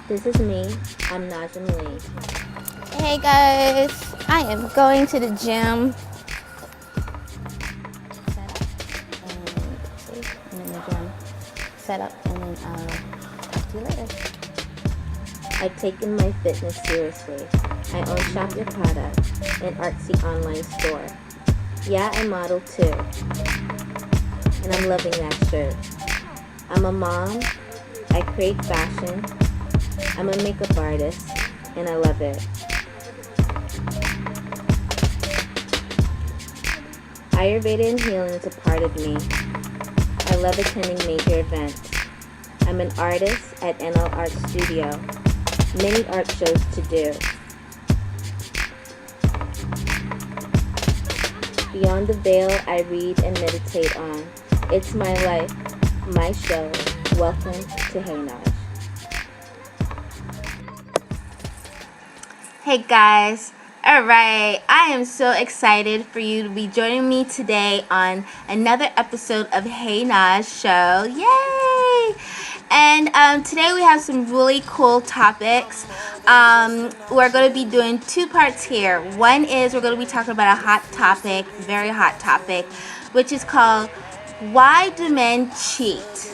This is me. I'm Naj Show. Hey guys, I am going to the gym. Set up and then talk to you later. I've taken my fitness seriously. I own Shop Your Product, an artsy online store. Yeah, I model too. And I'm loving that shirt. I'm a mom. I create fashion. I'm a makeup artist, and I love it. Ayurveda and healing is a part of me. I love attending major events. I'm an artist at NL Art Studio. Many art shows to do. Beyond the veil, I read and meditate on. It's my life, my show. Welcome to Hey Naj. Hey guys, alright, I am so excited for you to be joining me today on another episode of Hey Naj Show. Yay! And today we have some really cool topics. We're going to be doing two parts here. One is we're going to be talking about a hot topic, very hot topic, which is called Why Do Men Cheat?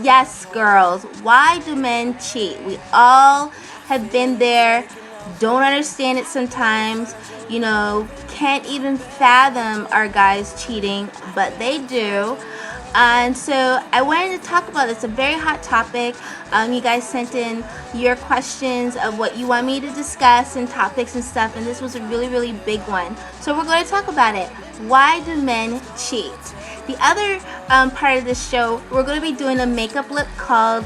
Yes, girls, why do men cheat? We all have been there. Don't understand it sometimes, can't even fathom our guys cheating, but they do. And so I wanted to talk about this. It's a very hot topic. You guys sent in your questions of what you want me to discuss and topics and stuff, and this was a really, really big one. So we're going to talk about it. Why do men cheat? The other part of this show, we're going to be doing a makeup look called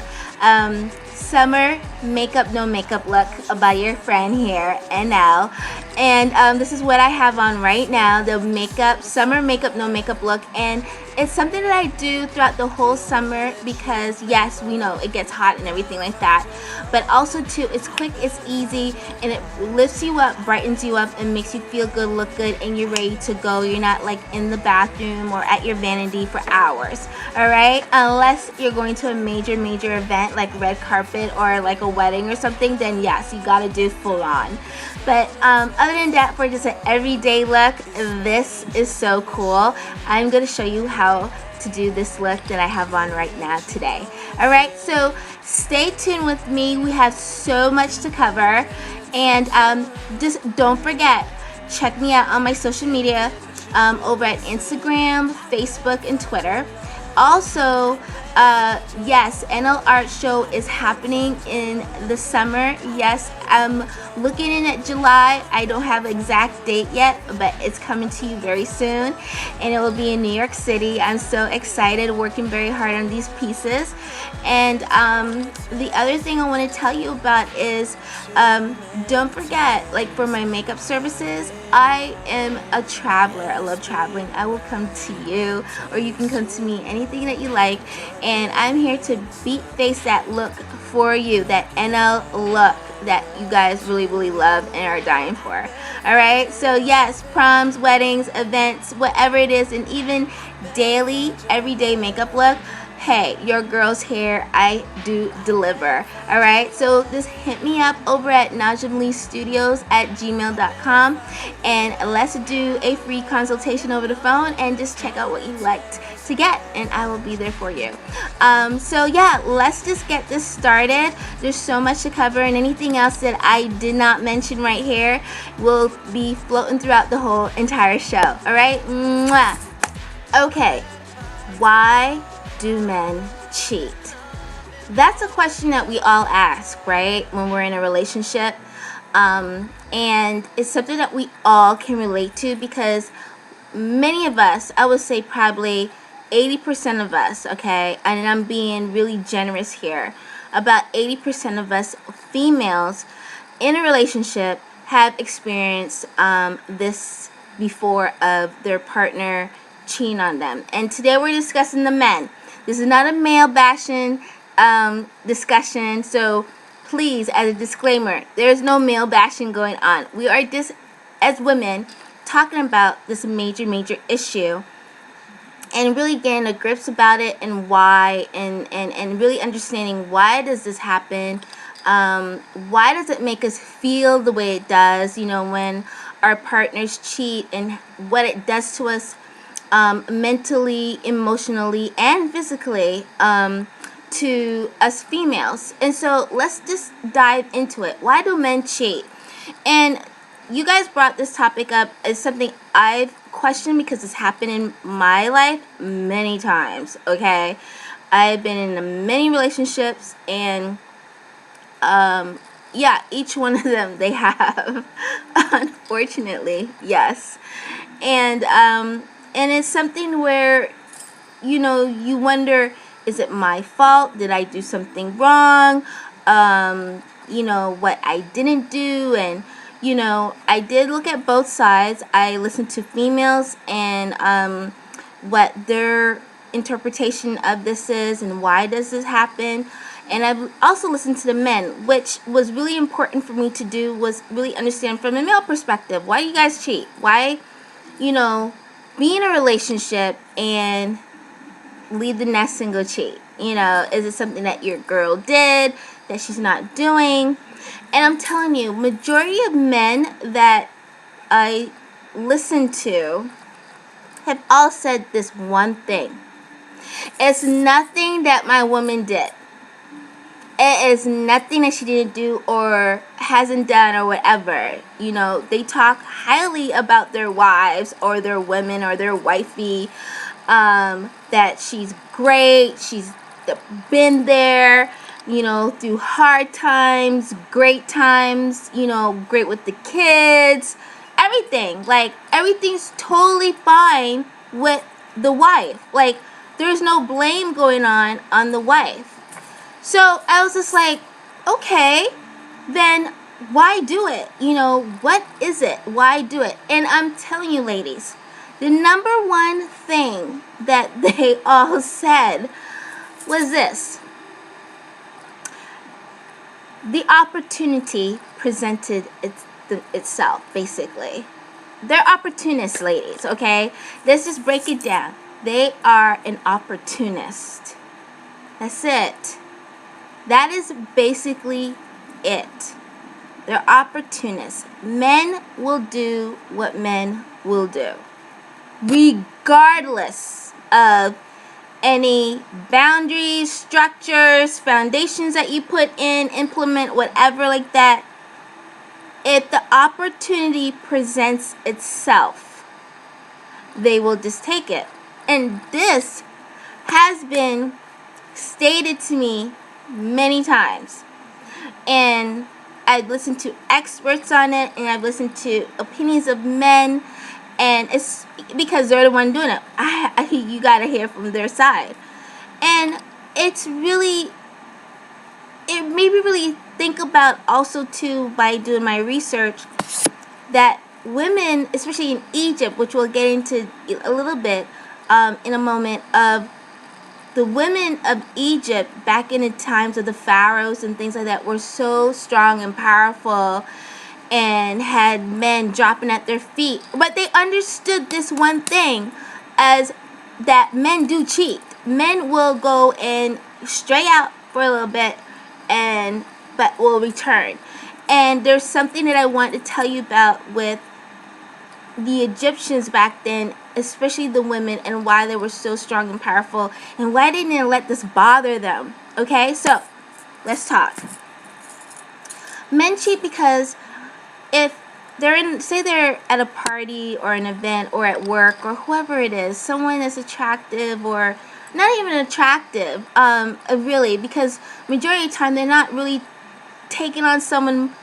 Summer Makeup No Makeup Look by your friend here, NL. And this is what I have on right now, the Summer Makeup No Makeup Look. And it's something that I do throughout the whole summer because, yes, we know it gets hot and everything like that. But also, too, it's quick, it's easy, and it lifts you up, brightens you up, and makes you feel good, look good, and you're ready to go. You're not, like, in the bathroom or at your vanity for hours, all right? Unless you're going to a major, major event like red carpet or, like, a wedding or something, then, yes, you got to do full on. But other than that, for just an everyday look, this is so cool. I'm going to show you how to do this look that I have on right now today. Alright, so stay tuned with me. We have so much to cover. And just don't forget, check me out on my social media over at Instagram, Facebook, and Twitter. Also, yes, NL Art Show is happening in the summer. Yes, I'm looking in at July. I don't have an exact date yet, but it's coming to you very soon. And it will be in New York City. I'm so excited, working very hard on these pieces. And the other thing I want to tell you about is don't forget, like for my makeup services, I am a traveler. I love traveling. I will come to you, or you can come to me, anything that you like. And I'm here to face that look for you, that NL look that you guys really, really love and are dying for. Alright, so yes, proms, weddings, events, whatever it is, and even daily, everyday makeup look. Hey, your girl's here, I do deliver. Alright, so just hit me up over at najamleestudios@gmail.com and let's do a free consultation over the phone and just check out what you liked to get, and I will be there for you. So yeah, let's just get this started. There's so much to cover, and anything else that I did not mention right here will be floating throughout the whole entire show. Alright? Mwah. Okay, why do men cheat? That's a question that we all ask, right, when we're in a relationship. And it's something that we all can relate to because many of us, I would say probably 80% of us, okay, and I'm being really generous here, about 80% of us females in a relationship have experienced this before, of their partner cheating on them. And today we're discussing the men. This is not a male bashing discussion, so please, as a disclaimer, there is no male bashing going on. We are just, as women, talking about this major, major issue and really getting a grips about it and why, and really understanding why does this happen. Why does it make us feel the way it does, when our partners cheat, and what it does to us mentally, emotionally, and physically, to us females. And so let's just dive into it. Why do men cheat? And you guys brought this topic up as something I've questioned, because it's happened in my life many times. Okay, I've been in many relationships, and yeah, each one of them they have, unfortunately, yes. And it's something where you wonder, is it my fault? Did I do something wrong? What I didn't do. And I did look at both sides. I listened to females and what their interpretation of this is, and why does this happen. And I've also listened to the men, which was really important for me to do, was really understand from a male perspective, why do you guys cheat? Why be in a relationship and leave the nest and go cheat? Is it something that your girl did that she's not doing? And I'm telling you, majority of men that I listen to have all said this one thing. It's nothing that my woman did. It is nothing that she didn't do or hasn't done or whatever. They talk highly about their wives or their women or their wifey, that she's great, she's been there, through hard times, great times, great with the kids, everything. Like, everything's totally fine with the wife. Like, there's no blame going on the wife. So I was just like, okay, then why do it? What is it? Why do it? And I'm telling you, ladies, the number one thing that they all said was this: the opportunity presented itself, basically. They're opportunists, ladies, okay? Let's just break it down. They are an opportunist. That's it. That is basically it. They're opportunists. Men will do what men will do, regardless of any boundaries, structures, foundations that you put in, implement, whatever like that. If the opportunity presents itself, they will just take it. And this has been stated to me many times. And I've listened to experts on it, and I've listened to opinions of men, and it's because they're the one doing it. You gotta hear from their side. And it made me really think about also too, by doing my research, that women, especially in Egypt, which we'll get into a little bit in a moment, of the women of Egypt back in the times of the pharaohs and things like that, were so strong and powerful and had men dropping at their feet. But they understood this one thing, as that men do cheat. Men will go and stray out for a little bit, but will return. And there's something that I want to tell you about with the Egyptians back then, especially the women, and why they were so strong and powerful, and why they didn't let this bother them. Okay, so let's talk. Men cheat because if say they're at a party or an event or at work or whoever it is, someone is attractive or not even attractive, really, because majority of the time they're not really taking on someone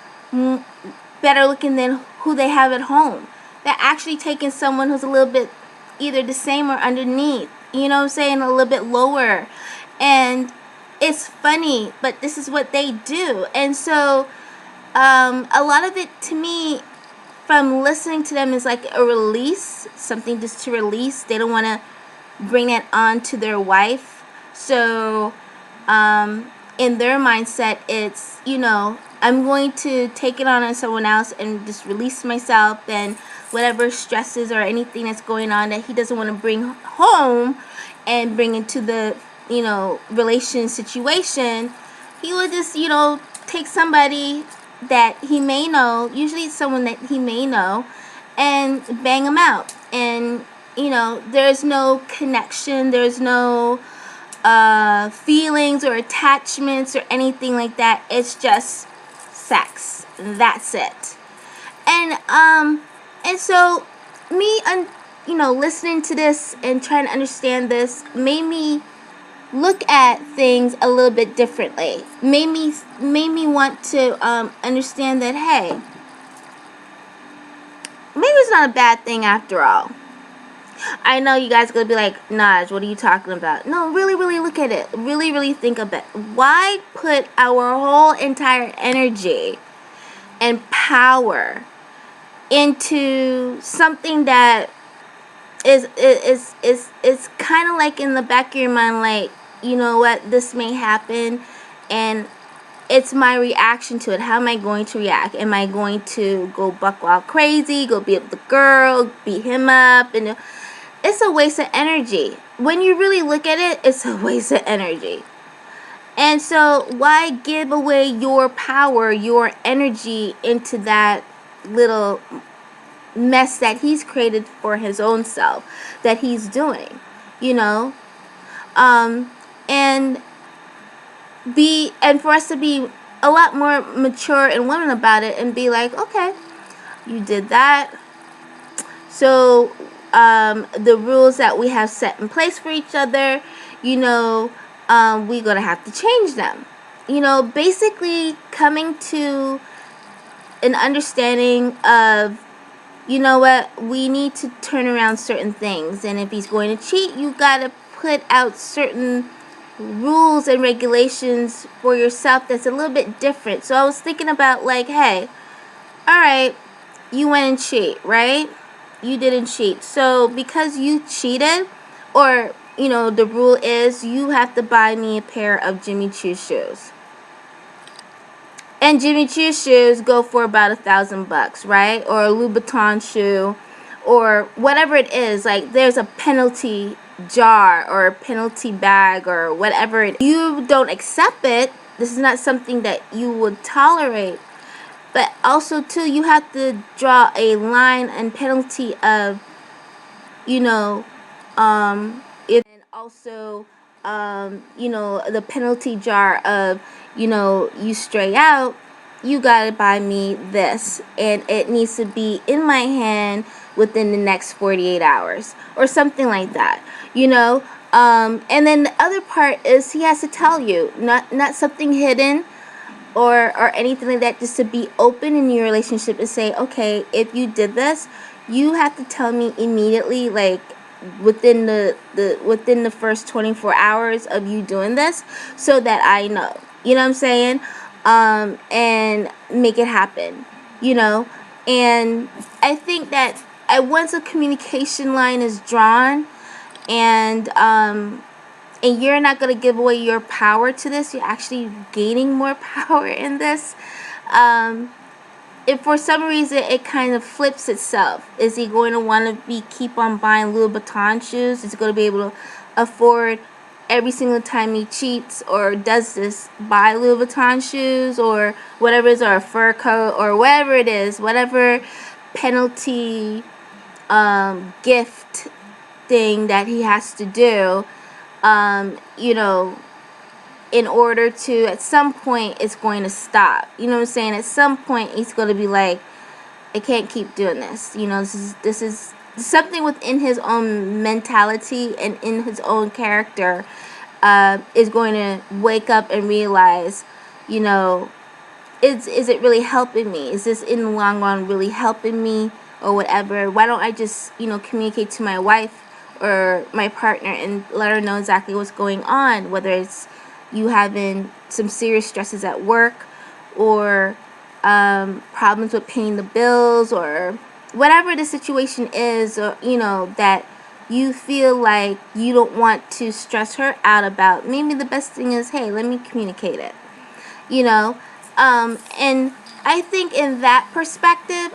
better looking than who they have at home. They're actually taking someone who's a little bit either the same or underneath, you know what I'm saying, a little bit lower. And it's funny, but this is what they do. And so a lot of it, to me, from listening to them, is like a release, something just to release. They don't want to bring that on to their wife. So in their mindset, it's, I'm going to take it on someone else and just release myself and whatever stresses or anything that's going on that he doesn't want to bring home and bring into the, relation situation, he would just, take somebody that he may know, usually it's someone that he may know, and bang them out. And, there's no connection, there's no feelings or attachments or anything like that. It's just sex. That's it. And so me, listening to this and trying to understand this made me look at things a little bit differently. Made me want to understand that, hey, maybe it's not a bad thing after all. I know you guys are going to be like, Naj, what are you talking about? No, really, really look at it. Really, really think of it. Why put our whole entire energy and power into something that is kind of like in the back of your mind, like, you know what, this may happen, and it's my reaction to it. How am I going to react? Am I going to go buck wild crazy, go beat up the girl, beat him up? And it's a waste of energy. When you really look at it, it's a waste of energy. And so why give away your power, your energy into that little mess that he's created for his own self, that he's doing, and for us to be a lot more mature and women about it and be like, okay, you did that, so the rules that we have set in place for each other, we're gonna have to change them. Basically coming to an understanding of, you know what, we need to turn around certain things. And if he's going to cheat, you got to put out certain rules and regulations for yourself that's a little bit different. So I was thinking about, like, hey, all right, you went and cheat, right? You didn't cheat. So because you cheated, or, the rule is you have to buy me a pair of Jimmy Choo shoes. And Jimmy Choo shoes go for about $1,000, right? Or a Louboutin shoe, or whatever it is. Like, there's a penalty jar or a penalty bag or whatever it is. You don't accept it. This is not something that you would tolerate. But also, too, you have to draw a line and penalty of, and also, the penalty jar of, you stray out, you gotta buy me this, and it needs to be in my hand within the next 48 hours or something like that, and then the other part is he has to tell you, not something hidden or anything like that, just to be open in your relationship and say, okay, if you did this, you have to tell me immediately, like within the first 24 hours of you doing this, so that I know, what I'm saying, and make it happen, and I think that once a communication line is drawn, and you're not going to give away your power to this, you're actually gaining more power in this. If for some reason it kind of flips itself, is he going to want to keep on buying Louboutin shoes? Is he going to be able to afford every single time he cheats or does this, buy Louboutin shoes or whatever it is, or a fur coat or whatever it is, whatever penalty gift thing that he has to do, in order to, at some point, it's going to stop. You know what I'm saying? At some point, he's going to be like, I can't keep doing this. This is something within his own mentality and in his own character, is going to wake up and realize, is it really helping me? Is this in the long run really helping me or whatever? Why don't I just, communicate to my wife or my partner and let her know exactly what's going on, whether it's you having some serious stresses at work, or problems with paying the bills, or whatever the situation is, or that you feel like you don't want to stress her out about. Maybe the best thing is, hey, let me communicate it, and I think in that perspective,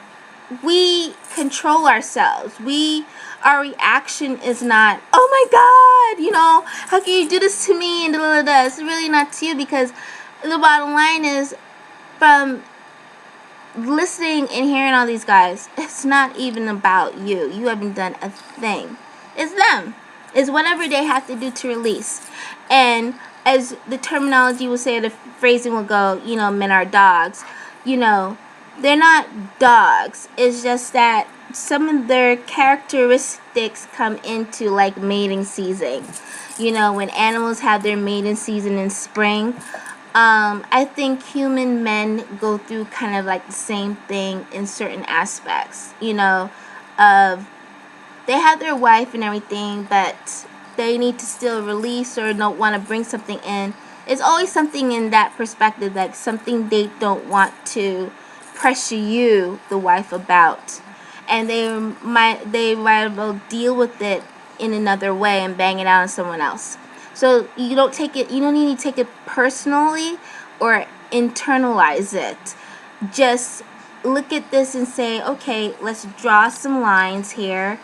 we control ourselves. Our reaction is not, oh my God, how can you do this to me, and da da da. It's really not to you, because the bottom line is, from listening and hearing all these guys, it's not even about you. You haven't done a thing. It's them. It's whatever they have to do to release. And as the terminology will say, the phrasing will go, men are dogs. They're not dogs. It's just that some of their characteristics come into, like, mating season. When animals have their mating season in spring, I think human men go through kind of like the same thing in certain aspects, of they have their wife and everything, but they need to still release or don't want to bring something in. It's always something in that perspective, like something they don't want to pressure you, the wife, about. And they will deal with it in another way and bang it out on someone else. So you don't need to take it personally or internalize it. Just look at this and say, okay, let's draw some lines here,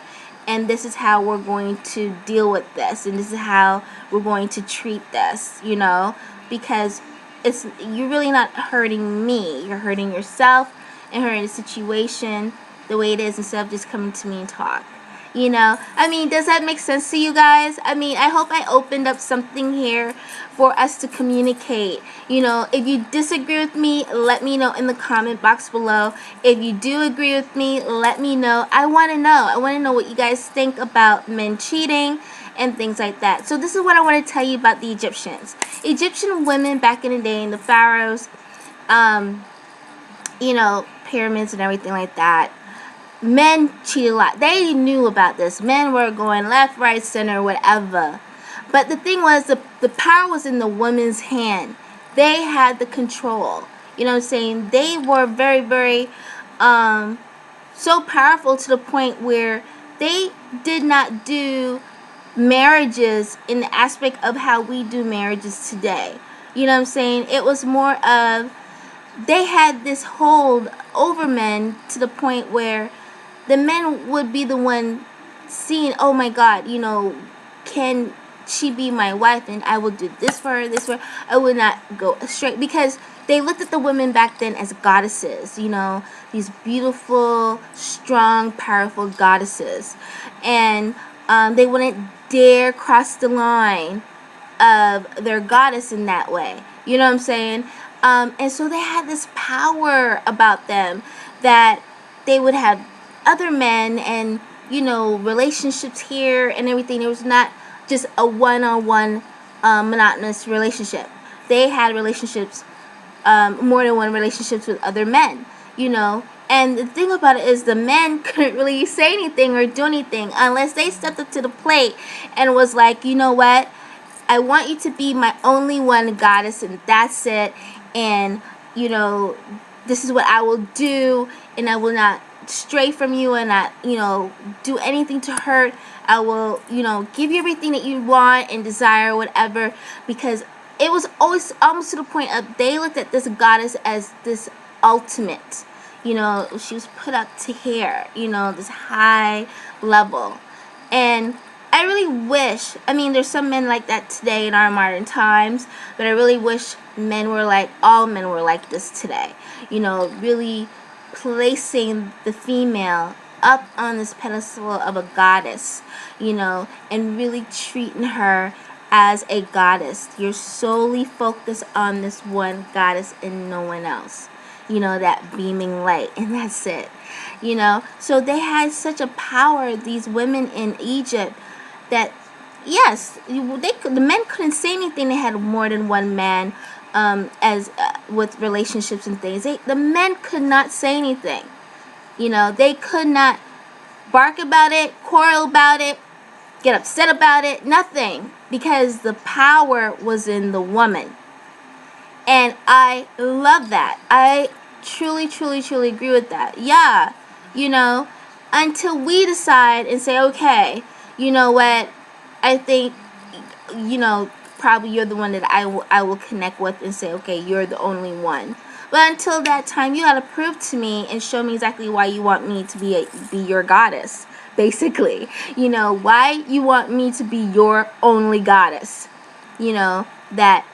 and this is how we're going to deal with this, and this is how we're going to treat this, because you're really not hurting me. You're hurting yourself and hurting the situation the way it is, instead of just coming to me and talk. Does that make sense to you guys? I hope I opened up something here for us to communicate. If you disagree with me, let me know in the comment box below. If you do agree with me, let me know. I want to know what you guys think about men cheating and things like that. So this is what I want to tell you about the Egyptians. Egyptian women back in the day, in the pharaohs, pyramids and everything like that, men cheated a lot. They knew about this. Men were going left, right, center, whatever. But the thing was, the power was in the woman's hand. They had the control. You know what I'm saying? They were very, very so powerful, to the point where they did not do marriages in the aspect of how we do marriages today. You know what I'm saying? It was more of, they had this hold over men, to the point where the men would be the one seeing, oh my God, can she be my wife, and I will do this for her, this for her. I would not go straight, because they looked at the women back then as goddesses, these beautiful, strong, powerful goddesses. And they wouldn't dare cross the line of their goddess in that way. You know what I'm saying? And so they had this power about them, that they would have other men and relationships here and everything. It was not just a one-on-one monotonous relationship. They had relationships, more than one relationships with other men, and the thing about it is, the men couldn't really say anything or do anything unless they stepped up to the plate and was like, you know what, I want you to be my only one goddess, and that's it. And this is what I will do, and I will not stray from you, and not do anything to hurt. I will give you everything that you want and desire, whatever, because it was always almost to the point of, they looked at this goddess as this ultimate. She was put up to here, this high level. And I really wish, there's some men like that today in our modern times, but I really wish all men were like this today. Really placing the female up on this pedestal of a goddess, and really treating her as a goddess. You're solely focused on this one goddess and no one else. That beaming light, and that's it. So they had such a power, these women in Egypt, that yes, the men couldn't say anything. They had more than one man, as with relationships and things. The men could not say anything. They could not bark about it, quarrel about it, get upset about it, nothing, because the power was in the woman. And I love that. I truly, truly, truly agree with that. Yeah, until we decide and say, okay, you know what, I think, probably you're the one that I will connect with, and say, okay, you're the only one. But until that time, you gotta prove to me and show me exactly why you want me to be your goddess. Basically, why you want me to be your only goddess. That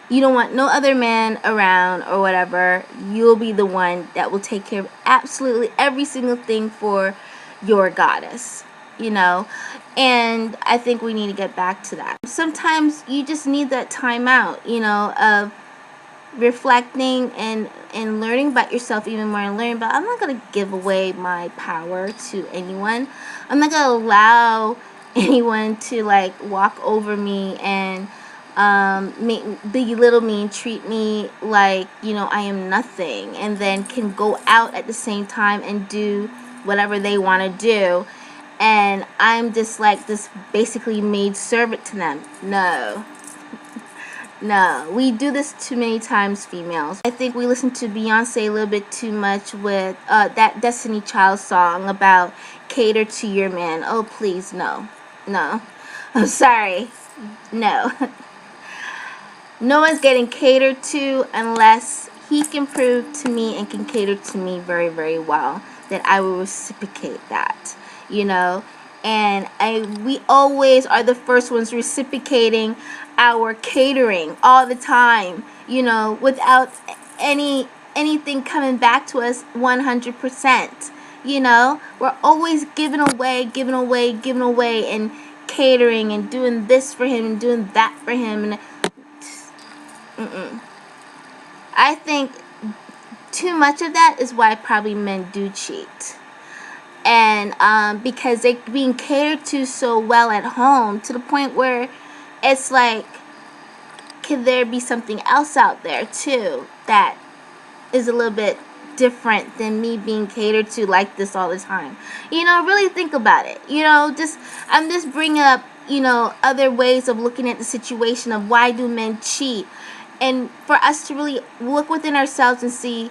you don't want no other man around or whatever. You'll be the one that will take care of absolutely every single thing for your goddess. And I think we need to get back to that. Sometimes you just need that time out, of reflecting and learning about yourself even more, and learning about, I'm not going to give away my power to anyone. I'm not going to allow anyone to walk over me and belittle me and treat me like I am nothing, and then can go out at the same time and do whatever they want to do, and I'm just like this basically maid servant to them. No, we do this too many times, females. I think we listen to Beyonce a little bit too much with that Destiny Child song about cater to your man. Oh, please, no. I'm sorry. No. No one's getting catered to unless he can prove to me and can cater to me very, very well that I will reciprocate that, And we always are the first ones reciprocating our catering all the time, without anything coming back to us 100%. We're always giving away, and catering and doing this for him and doing that for him, and I think too much of that is why probably men do cheat. And because they're being catered to so well at home, to the point where it's like, could there be something else out there too that is a little bit different than me being catered to like this all the time? Really think about it. I'm just bringing up other ways of looking at the situation of why do men cheat, and for us to really look within ourselves and see,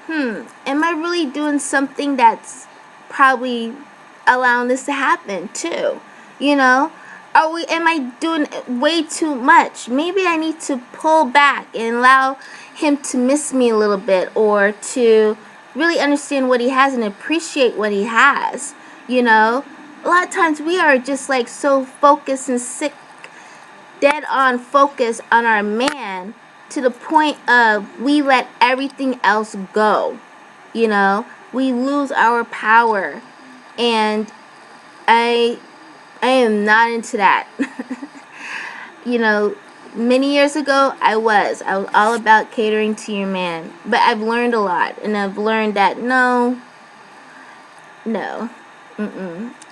am I really doing something that's probably allowing this to happen too? Am I doing way too much? Maybe I need to pull back and allow him to miss me a little bit, or to really understand what he has and appreciate what he has. A lot of times we are just so focused and sick, dead on focus on our man, to the point of we let everything else go. We lose our power, and I am not into that. Many years ago I was all about catering to your man, but I've learned a lot, and I've learned that no,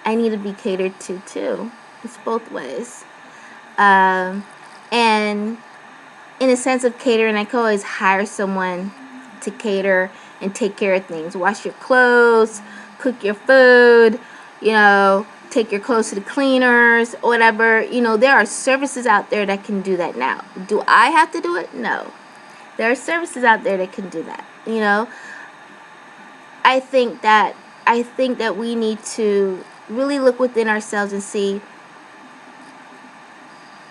I need to be catered to too. It's both ways. And in a sense of catering, I could always hire someone to cater and take care of things. Wash your clothes, cook your food, take your clothes to the cleaners, or whatever. There are services out there that can do that now. Do I have to do it? No. There are services out there that can do that. I think that we need to really look within ourselves and see,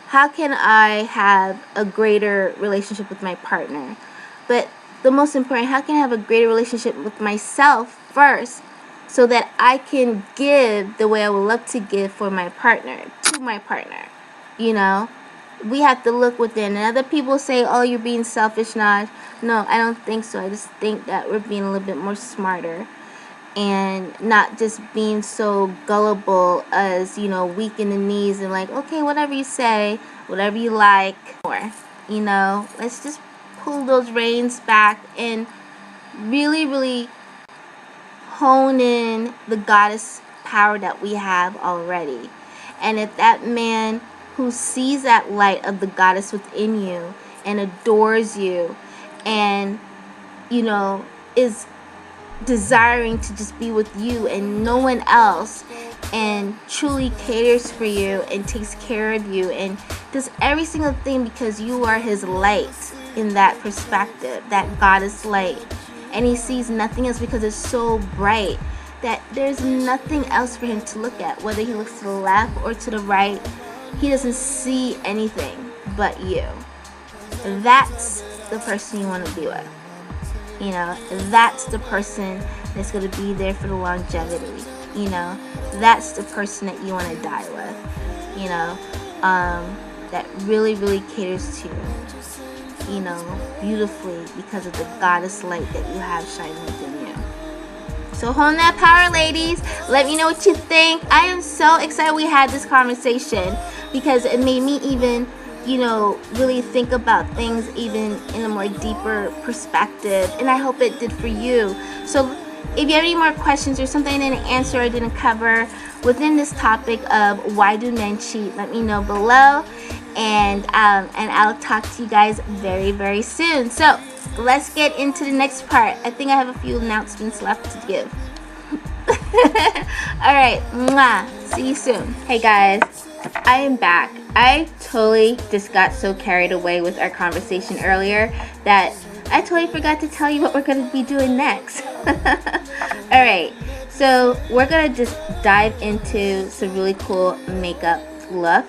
how can I have a greater relationship with my partner? But the most important, how can I have a greater relationship with myself first, so that I can give the way I would love to give for my partner, to my partner? We have to look within. And other people say, oh, you're being selfish, Naj. No, I don't think so. I just think that we're being a little bit more smarter, and not just being so gullible as, weak in the knees and okay, whatever you say, whatever you like. Or, let's just pull those reins back and really, really hone in the goddess power that we have already. And if that man who sees that light of the goddess within you and adores you, and is desiring to just be with you and no one else, and truly caters for you and takes care of you and does every single thing because you are his light, in that perspective, that goddess light, and he sees nothing else because it's so bright that there's nothing else for him to look at. Whether he looks to the left or to the right, he doesn't see anything but you. That's the person you want to be with. You know, that's the person that's going to be there for the longevity. You know, that's the person that you want to die with. You know, that really, really caters to you, you know, beautifully because of the goddess light that you have shining within you. So hold that power, ladies. Let me know what you think. I am so excited we had this conversation because it made me even, you know, really think about things even in a more deeper perspective. And I hope it did for you. So if you have any more questions or something I didn't answer or didn't cover within this topic of why do men cheat, let me know below. And I'll talk to you guys very, very soon. So let's get into the next part. I think I have a few announcements left to give. Alright, mwah. See you soon. Hey guys, I am back. I totally just got so carried away with our conversation earlier that I totally forgot to tell you what we're going to be doing next. Alright, so we're going to just dive into some really cool makeup look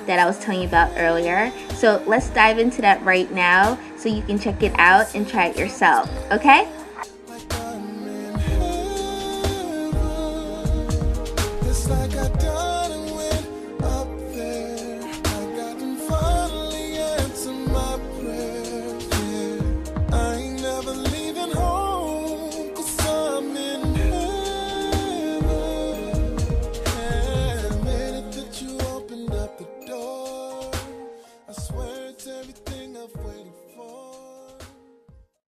that I was telling you about earlier. So let's dive into that right now so you can check it out and try it yourself, okay? It's like